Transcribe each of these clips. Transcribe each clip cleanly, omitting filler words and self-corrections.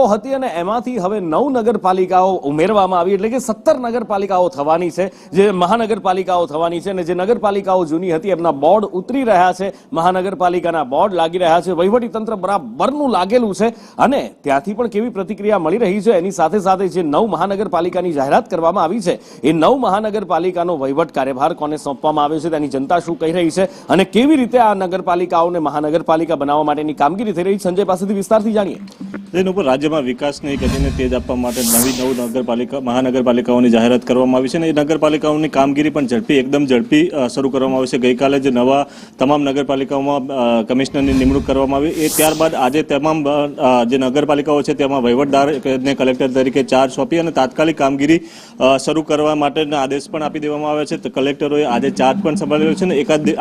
નગરપાલિકાઓ હતી અને એમાંથી હવે 9 નગરપાલિકાઓ ઉમેરવામાં આવી, એટલે કે 17 નગરપાલિકાઓ થવાની છે, જે મહાનગરપાલિકાઓ થવાની છે. અને જે નગરપાલિકાઓ જૂની હતી એમના બોર્ડ ઉતરી રહ્યા છે, મહાનગરપાલિકાના બોર્ડ લાગી રહ્યા છે, વહીવટી તંત્ર બરાબરનું લાગેલું છે. અને ત્યાંથી પણ કેવી પ્રતિક્રિયા મળી રહી છે, એની સાથે સાથે જે 9 મહાનગરપાલિકાની જાહેરાત કરવામાં આવી છે, એ 9 મહાનગરપાલિકાનો વહીવટ કાર્યભાર કોને સોંપવામાં આવ્યો છે, તેની જનતા શું કહી રહી છે અને કેવી રીતે આ નગરપાલિકાઓને મહાનગરપાલિકા બનાવવા માટેની કામગીરી થઈ રહી છે, સંજય પાસેથી વિસ્તારથી જાણીએ. તેના ઉપર રાજ્યમાં વિકાસની ગતિને તેજ આપવા માટે નવી 9 મહાનગરપાલિકાઓની જાહેરાત કરવામાં આવી છે અને એ નગરપાલિકાઓની કામગીરી પણ એકદમ ઝડપી શરૂ કરવામાં આવી છે. ગઈકાલે જે નવા તમામ નગરપાલિકાઓમાં કમિશનરની નિમણૂક કરવામાં આવી, એ ત્યારબાદ આજે તમામ જે નગરપાલિકાઓ છે તેમાં વહીવટદારને કલેક્ટર તરીકે ચાર્જ સોંપી અને તાત્કાલિક કામગીરી શરૂ કરવા માટેના આદેશ પણ આપી દેવામાં આવ્યા છે. તો કલેક્ટરોએ આજે ચાર્જ પણ સંભાળ્યો છે અને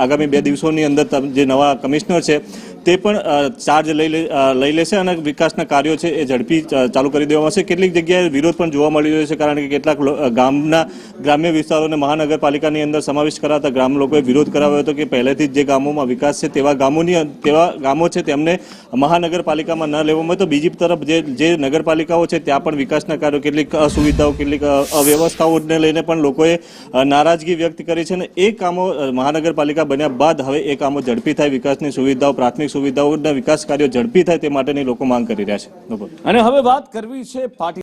આગામી 2 દિવસોની અંદર જે નવા કમિશનર છે તે પણ ચાર્જ લઈ લેશે અને વિકાસના કાર્યો છે એ ઝડપી ચાલુ કરી દેવામાં આવશે. કેટલીક જગ્યાએ વિરોધ પણ જોવા મળી રહ્યો છે, કારણ કે કેટલાક ગ્રામ્ય વિસ્તારોને મહાનગરપાલિકાની અંદર સમાવેશ કરાતા ગ્રામ લોકોએ વિરોધ કરાવ્યો હતો કે પહેલેથી જ જે ગામોમાં વિકાસ છે તેવા ગામો છે તેમને મહાનગરપાલિકામાં ન લેવામાં. તો બીજી તરફ જે નગરપાલિકાઓ છે ત્યાં પણ વિકાસના કાર્યો, કેટલીક અસુવિધાઓ, કેટલીક અવ્યવસ્થાઓને લઈને પણ લોકોએ નારાજગી વ્યક્ત કરી છે અને એ કામો મહાનગરપાલિકા બન્યા બાદ હવે એ કામો ઝડપી થાય, વિકાસની સુવિધાઓ, પ્રાથમિક સુવિધાઓના વિકાસ કાર્યો ઝડપી થાય તે માટેની લોકો માંગ કરી રહ્યા છે. અને હવે વાત કરવી છે